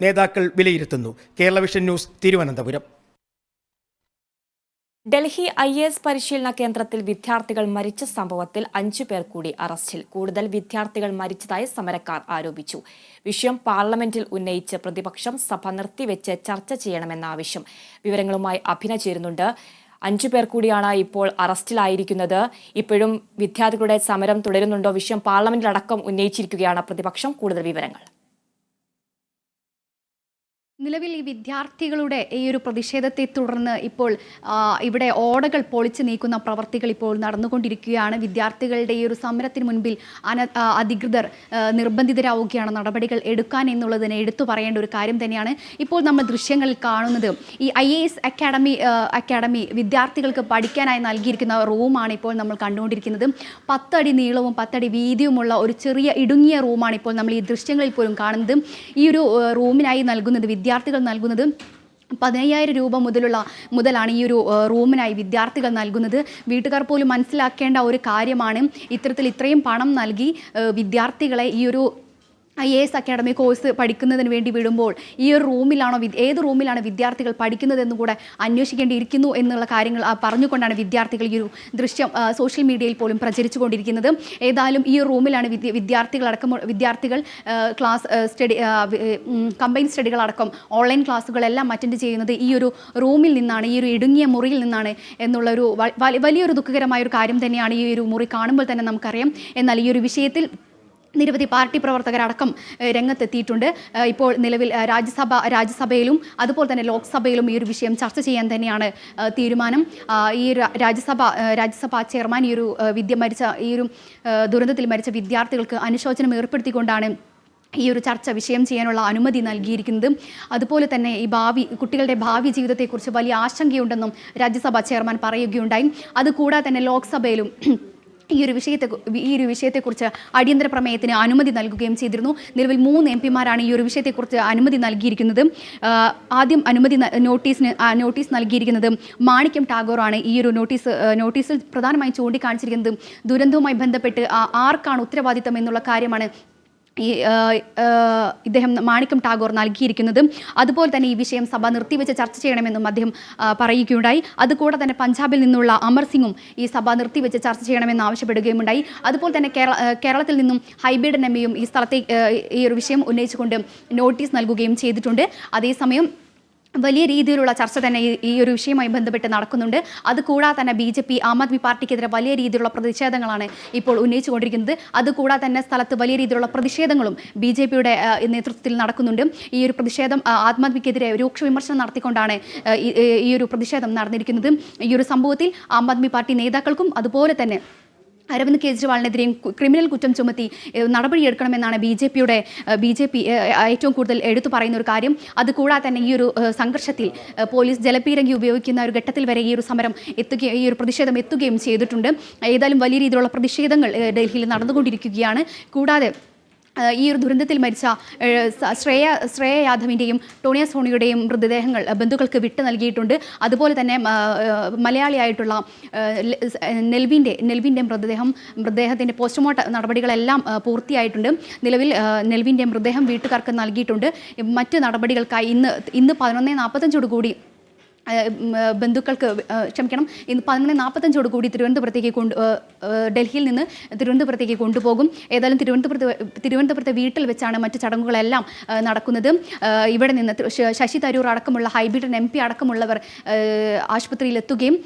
നേതാക്കൾ വിലയിരുത്തുന്നു. Kerala vision news, Thiruvananthapuram. Delhi IAS പരിശീലന കേന്ദ്രത്തിൽ വിദ്യാർത്ഥികൾ മരിച്ച സംഭവത്തിൽ 5 പേർ കൂടി അറസ്റ്റിൽ. കൂടുതൽ വിദ്യാർത്ഥികൾ മരിച്ചതായി സമരക്കാർ ആരോപിച്ചു. വിഷയം പാർലമെന്റിൽ ഉന്നയിച്ച് പ്രതിപക്ഷം സഭ നിർത്തിവെച്ച് ചർച്ച ചെയ്യണമെന്ന ആവശ്യം. വിവരങ്ങളുമായി അഭിന ചേരുന്നുണ്ട്. 5 പേർ കൂടിയാണ് ഇപ്പോൾ അറസ്റ്റിലായിരിക്കുന്നത്. ഇപ്പോഴും വിദ്യാർത്ഥികളുടെ സമരം തുടരുന്നുണ്ടോ? വിഷയം പാർലമെന്റിലടക്കം ഉന്നയിച്ചിരിക്കുകയാണ് പ്രതിപക്ഷം. കൂടുതൽ വിവരങ്ങൾ. നിലവിൽ ഈ വിദ്യാർത്ഥികളുടെ ഈ ഒരു പ്രതിഷേധത്തെ തുടർന്ന് ഇപ്പോൾ ഇവിടെ ഓടകൾ പൊളിച്ചു നീക്കുന്ന പ്രവർത്തികൾ ഇപ്പോൾ നടന്നുകൊണ്ടിരിക്കുകയാണ്. വിദ്യാർത്ഥികളുടെ ഈ ഒരു സമരത്തിന് മുൻപിൽ അധികൃതർ നിർബന്ധിതരാവുകയാണ് നടപടികൾ എടുക്കാൻ എന്നുള്ളതിന് എടുത്തു പറയേണ്ട ഒരു കാര്യം തന്നെയാണ്. ഇപ്പോൾ നമ്മൾ ദൃശ്യങ്ങളിൽ കാണുന്നത് ഈ IAS അക്കാഡമി വിദ്യാർത്ഥികൾക്ക് പഠിക്കാനായി നൽകിയിരിക്കുന്ന റൂമാണ് ഇപ്പോൾ നമ്മൾ കണ്ടുകൊണ്ടിരിക്കുന്നത്. 10 അടി നീളവും 10 അടി വീതിയുമുള്ള ഒരു ചെറിയ ഇടുങ്ങിയ റൂമാണ് ഇപ്പോൾ നമ്മൾ ഈ ദൃശ്യങ്ങളിൽ പോലും കാണുന്നത്. ഈ ഒരു റൂമിനായി നൽകുന്നത് വിദ്യാർത്ഥികൾ നൽകുന്നത് 15,000 രൂപ മുതലാണ് ഈ ഒരു റൂമിനായി വിദ്യാർത്ഥികൾ നൽകുന്നത്. വീട്ടുകാർ പോലും മനസ്സിലാക്കേണ്ട ഒരു കാര്യമാണ്. ഇത്രയും പണം നൽകി വിദ്യാർത്ഥികളെ ഈ ഒരു IAS അക്കാഡമി കോഴ്സ് പഠിക്കുന്നതിന് വേണ്ടി വിടുമ്പോൾ ഈ ഒരു റൂമിലാണോ ഏത് റൂമിലാണ് വിദ്യാർത്ഥികൾ പഠിക്കുന്നതെന്ന് കൂടെ അന്വേഷിക്കേണ്ടിയിരിക്കുന്നു എന്നുള്ള കാര്യങ്ങൾ പറഞ്ഞുകൊണ്ടാണ് വിദ്യാർത്ഥികൾ ഈ ഒരു ദൃശ്യം സോഷ്യൽ മീഡിയയിൽ പോലും പ്രചരിച്ചുകൊണ്ടിരിക്കുന്നത്. ഏതായാലും ഈ റൂമിലാണ് വിദ്യാർത്ഥികൾ ക്ലാസ് സ്റ്റഡി കമ്പൈൻ സ്റ്റഡികളടക്കം ഓൺലൈൻ ക്ലാസ്സുകളെല്ലാം അറ്റൻഡ് ചെയ്യുന്നത് ഈ ഒരു റൂമിൽ നിന്നാണ്, ഈ ഒരു ഇടുങ്ങിയ മുറിയിൽ നിന്നാണ് എന്നുള്ളൊരു വലിയൊരു ദുഃഖകരമായ ഒരു കാര്യം തന്നെയാണ്. ഈ ഒരു മുറി കാണുമ്പോൾ തന്നെ നമുക്കറിയാം. എന്നാൽ ഈ ഒരു വിഷയത്തിൽ നിരവധി പാർട്ടി പ്രവർത്തകരടക്കം രംഗത്തെത്തിയിട്ടുണ്ട്. ഇപ്പോൾ നിലവിൽ രാജ്യസഭയിലും അതുപോലെ തന്നെ ലോക്സഭയിലും ഈ ഒരു വിഷയം ചർച്ച ചെയ്യാൻ തന്നെയാണ് തീരുമാനം. ഈ രാജ്യസഭാ ചെയർമാൻ ഈ ഒരു ദുരന്തത്തിൽ മരിച്ച വിദ്യാർത്ഥികൾക്ക് അനുശോചനം ഏർപ്പെടുത്തിക്കൊണ്ടാണ് ഈ ഒരു വിഷയം ചെയ്യാനുള്ള അനുമതി നൽകിയിരിക്കുന്നത്. അതുപോലെ തന്നെ ഈ കുട്ടികളുടെ ഭാവി ജീവിതത്തെക്കുറിച്ച് വലിയ ആശങ്കയുണ്ടെന്നും രാജ്യസഭാ ചെയർമാൻ പറയുകയുണ്ടായി. അതുകൂടാതെ തന്നെ ലോക്സഭയിലും ഈ ഒരു വിഷയത്തെക്കുറിച്ച് അടിയന്തര പ്രമേയത്തിന് അനുമതി നൽകുകയും ചെയ്തിരുന്നു. നിലവിൽ 3 MP-മാരാണ് ഈ ഒരു വിഷയത്തെക്കുറിച്ച് അനുമതി നൽകിയിരിക്കുന്നത്. ആദ്യം നോട്ടീസ് നൽകിയിരിക്കുന്നത് മാണിക്യം ടാഗോറാണ്. ഈ ഒരു നോട്ടീസിൽ പ്രധാനമായും ചൂണ്ടിക്കാണിച്ചിരിക്കുന്നത് ദുരന്തവുമായി ബന്ധപ്പെട്ട് ആർക്കാണ് ഉത്തരവാദിത്തം എന്നുള്ള കാര്യമാണ് ഇദ്ദേഹം മാണിക്യം ടാഗോർ നൽകിയിരിക്കുന്നത്. അതുപോലെ തന്നെ ഈ വിഷയം സഭ നിർത്തിവെച്ച് ചർച്ച ചെയ്യണമെന്നും അദ്ദേഹം പറയുകയുണ്ടായി. അതുകൂടെ തന്നെ പഞ്ചാബിൽ നിന്നുള്ള അമർ സിംഗും ഈ സഭ നിർത്തിവെച്ച് ചർച്ച ചെയ്യണമെന്ന് ആവശ്യപ്പെടുകയുമുണ്ടായി. അതുപോലെ തന്നെ കേരളത്തിൽ നിന്നും ഹൈബീഡൻ MPയും ഈ സ്ഥലത്തെ ഈ ഒരു വിഷയം ഉന്നയിച്ചുകൊണ്ട് നോട്ടീസ് നൽകുകയും ചെയ്തിട്ടുണ്ട്. അതേസമയം വലിയ രീതിയിലുള്ള ചർച്ച തന്നെ ഈ ഒരു വിഷയവുമായി ബന്ധപ്പെട്ട് നടക്കുന്നുണ്ട്. അതുകൂടാതെ തന്നെ BJP ആം ആദ്മി പാർട്ടിക്കെതിരെ വലിയ രീതിയിലുള്ള പ്രതിഷേധങ്ങളാണ് ഇപ്പോൾ ഉന്നയിച്ചുകൊണ്ടിരിക്കുന്നത്. അതുകൂടാതെ തന്നെ സ്ഥലത്ത് വലിയ രീതിയിലുള്ള പ്രതിഷേധങ്ങളും BJPയുടെ നേതൃത്വത്തിൽ നടക്കുന്നുണ്ട്. ഈ ഒരു പ്രതിഷേധം ആം ആദ്മിക്കെതിരെ രൂക്ഷ വിമർശനം നടത്തിക്കൊണ്ടാണ് ഈ ഒരു പ്രതിഷേധം നടന്നിരിക്കുന്നത്. ഈ ഒരു സംഭവത്തിൽ ആം ആദ്മി പാർട്ടി നേതാക്കൾക്കും അതുപോലെ തന്നെ അരവിന്ദ് കെജ്രിവാളിനെതിരെയും ക്രിമിനൽ കുറ്റം ചുമത്തി നടപടിയെടുക്കണമെന്നാണ് BJP ഏറ്റവും കൂടുതൽ എടുത്തു പറയുന്ന ഒരു കാര്യം. അതുകൂടാതെ തന്നെ ഈ ഒരു സംഘർഷത്തിൽ പോലീസ് ജലപീരങ്കി ഉപയോഗിക്കുന്ന ഒരു ഘട്ടത്തിൽ വരെ ഈ ഒരു പ്രതിഷേധം എത്തുകയും ചെയ്തിട്ടുണ്ട്. ഏതായാലും വലിയ രീതിയിലുള്ള പ്രതിഷേധങ്ങൾ ഡൽഹിയിൽ നടന്നുകൊണ്ടിരിക്കുകയാണ്. കൂടാതെ ഈ ഒരു ദുരന്തത്തിൽ മരിച്ച ശ്രേയ യാദവിൻ്റെയും ടോണിയ സോണിയുടെയും മൃതദേഹങ്ങൾ ബന്ധുക്കൾക്ക് വിട്ടു നൽകിയിട്ടുണ്ട്. അതുപോലെ തന്നെ മലയാളിയായിട്ടുള്ള നെൽവിൻ്റെ മൃതദേഹത്തിൻ്റെ പോസ്റ്റ്മോർട്ടം നടപടികളെല്ലാം പൂർത്തിയായിട്ടുണ്ട്. നിലവിൽ നെൽവിൻ്റെ മൃതദേഹം വീട്ടുകാർക്ക് നൽകിയിട്ടുണ്ട്. മറ്റ് നടപടികൾക്കായി ഇന്ന് 11:45 കൂടി ബന്ധുക്കൾക്ക് ഇന്ന് 11:45 കൂടി ഡൽഹിയിൽ നിന്ന് തിരുവനന്തപുരത്തേക്ക് കൊണ്ടുപോകും. ഏതായാലും തിരുവനന്തപുരത്തെ വീട്ടിൽ വെച്ചാണ് മറ്റ് ചടങ്ങുകളെല്ലാം നടക്കുന്നത്. ഇവിടെ നിന്ന് ശശി തരൂർ അടക്കമുള്ള ഹൈബീഡൻ MP അടക്കമുള്ളവർ ആശുപത്രിയിൽ എത്തുകയും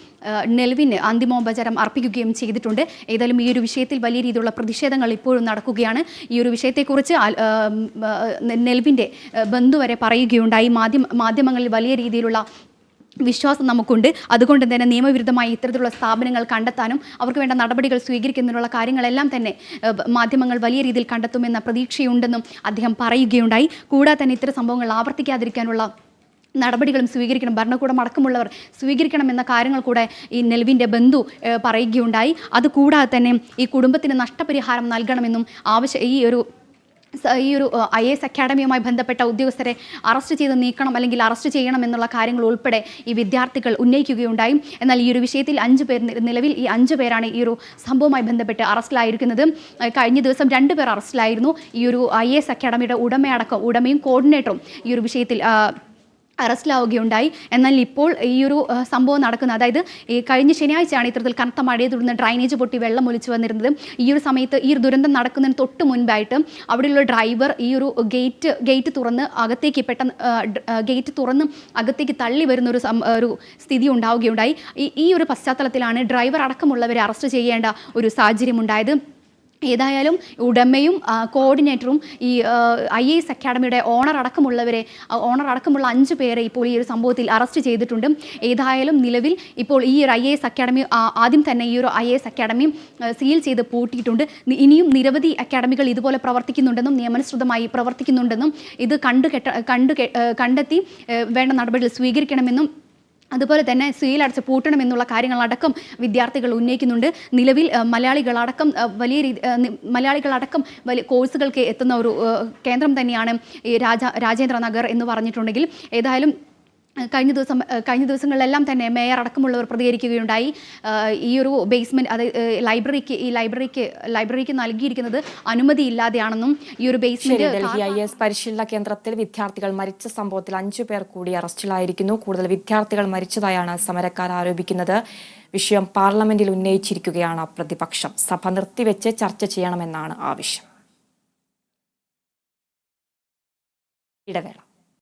നെൽവിന് അന്തിമോപചാരം അർപ്പിക്കുകയും ചെയ്തിട്ടുണ്ട്. ഏതായാലും ഈ ഒരു വിഷയത്തിൽ വലിയ രീതിയിലുള്ള പ്രതിഷേധങ്ങൾ ഇപ്പോഴും നടക്കുകയാണ്. ഈ ഒരു വിഷയത്തെക്കുറിച്ച് നെൽവിൻ്റെ ബന്ധു വരെ പറയുകയുണ്ടായി. മാധ്യമങ്ങളിൽ വലിയ രീതിയിലുള്ള വിശ്വാസം നമുക്കുണ്ട്. അതുകൊണ്ട് തന്നെ നിയമവിരുദ്ധമായി ഇത്തരത്തിലുള്ള സ്ഥാപനങ്ങൾ കണ്ടെത്താനും അവർക്ക് വേണ്ട നടപടികൾ സ്വീകരിക്കുന്നതിനുള്ള കാര്യങ്ങളെല്ലാം തന്നെ മാധ്യമങ്ങൾ വലിയ രീതിയിൽ കണ്ടെത്തുമെന്ന പ്രതീക്ഷയുണ്ടെന്നും അദ്ദേഹം പറയുകയുണ്ടായി. കൂടാതെ തന്നെ ഇത്തരം സംഭവങ്ങൾ ആവർത്തിക്കാതിരിക്കാനുള്ള നടപടികളും സ്വീകരിക്കണം, ഭരണകൂടം അടക്കമുള്ളവർ സ്വീകരിക്കണമെന്ന കാര്യങ്ങൾ കൂടെ ഈ നെൽവിൻ്റെ ബന്ധു പറയുകയുണ്ടായി. അതുകൂടാതെ തന്നെ ഈ കുടുംബത്തിന് നഷ്ടപരിഹാരം നൽകണമെന്നും ഈ ഒരു IAS അക്കാഡമിയുമായി ബന്ധപ്പെട്ട ഉദ്യോഗസ്ഥരെ അറസ്റ്റ് ചെയ്ത് നീക്കണം അല്ലെങ്കിൽ അറസ്റ്റ് ചെയ്യണം എന്നുള്ള കാര്യങ്ങൾ ഉൾപ്പെടെ ഈ വിദ്യാർത്ഥികൾ ഉന്നയിക്കുകയുണ്ടായി. എന്നാൽ ഈ ഒരു വിഷയത്തിൽ 5 പേർ നിലവിൽ ഈ 5 പേരാണ് ഈ ഒരു സംഭവവുമായി ബന്ധപ്പെട്ട് അറസ്റ്റിലായിരിക്കുന്നത്. കഴിഞ്ഞ ദിവസം 2 പേർ അറസ്റ്റിലായിരുന്നു. ഈ ഒരു IAS അക്കാഡമിയുടെ ഉടമയും കോർഡിനേറ്ററും ഈ ഒരു വിഷയത്തിൽ അറസ്റ്റിലാവുകയുണ്ടായി. എന്നാൽ ഇപ്പോൾ ഈ ഒരു സംഭവം നടക്കുന്നത്, അതായത് ഈ കഴിഞ്ഞ ശനിയാഴ്ചയാണ് ഇത്തരത്തിൽ കനത്ത മഴയെ തുടർന്ന് ഡ്രൈനേജ് പൊട്ടി വെള്ളം ഒലിച്ചു വന്നിരുന്നത്. ഈ ഒരു സമയത്ത് ഈ ഒരു ദുരന്തം നടക്കുന്നതിന് തൊട്ട് മുൻപായിട്ട് അവിടെയുള്ള ഡ്രൈവർ ഈ ഒരു ഗേറ്റ് തുറന്ന് അകത്തേക്ക് തള്ളി വരുന്ന ഒരു സ്ഥിതി ഉണ്ടാവുകയുണ്ടായി. ഈ ഒരു പശ്ചാത്തലത്തിലാണ് ഡ്രൈവർ അടക്കമുള്ളവരെ അറസ്റ്റ് ചെയ്യേണ്ട ഒരു സാഹചര്യം ഉണ്ടായത്. ഏതായാലും ഉടമയും കോർഡിനേറ്ററും ഈ IAS അക്കാഡമിയുടെ ഓണർ അടക്കമുള്ള 5 പേരെ ഇപ്പോൾ ഈ ഒരു സംഭവത്തിൽ അറസ്റ്റ് ചെയ്തിട്ടുണ്ട്. ഏതായാലും നിലവിൽ ഇപ്പോൾ ഈ ഒരു IAS അക്കാഡമി ആദ്യം തന്നെ ഈ ഒരു IAS അക്കാഡമി സീൽ ചെയ്ത് പൂട്ടിയിട്ടുണ്ട്. ഇനിയും നിരവധി അക്കാഡമികൾ ഇതുപോലെ പ്രവർത്തിക്കുന്നുണ്ടെന്നും നിയമാനുസൃതമായി പ്രവർത്തിക്കുന്നുണ്ടെന്നും ഇത് കണ്ടെത്തി വേണ്ട നടപടികൾ സ്വീകരിക്കണമെന്നും അതുപോലെ തന്നെ സീലടച്ച് പൂട്ടണമെന്നുള്ള കാര്യങ്ങളടക്കം വിദ്യാർത്ഥികൾ ഉന്നയിക്കുന്നുണ്ട്. നിലവിൽ മലയാളികളടക്കം വലിയ കോഴ്സുകൾക്ക് എത്തുന്ന ഒരു കേന്ദ്രം തന്നെയാണ് ഈ രാജേന്ദ്ര നഗർ എന്ന് പറഞ്ഞിട്ടുണ്ടെങ്കിൽ, ഏതായാലും കഴിഞ്ഞ ദിവസങ്ങളിലെല്ലാം തന്നെ മേയർ അടക്കമുള്ളവർ പ്രതികരിക്കുകയുണ്ടായി. ഈ ഒരു ബേസ്മെൻറ്റ്, അതായത് ലൈബ്രറിക്ക് നൽകിയിരിക്കുന്നത് അനുമതിയില്ലാതെയാണെന്നും ഈ ഒരു ബേസ്മെന്റ് ഡൽഹി IAS പരിശീലന കേന്ദ്രത്തിൽ വിദ്യാർത്ഥികൾ മരിച്ച സംഭവത്തിൽ 5 പേർ കൂടി അറസ്റ്റിലായിരിക്കുന്നു. കൂടുതൽ വിദ്യാർത്ഥികൾ മരിച്ചതായാണ് സമരക്കാർ ആരോപിക്കുന്നത്. വിഷയം പാർലമെന്റിൽ ഉന്നയിച്ചിരിക്കുകയാണ് പ്രതിപക്ഷം. സഭ നിർത്തിവെച്ച് ചർച്ച ചെയ്യണമെന്നാണ് ആവശ്യം. ഇടവേള.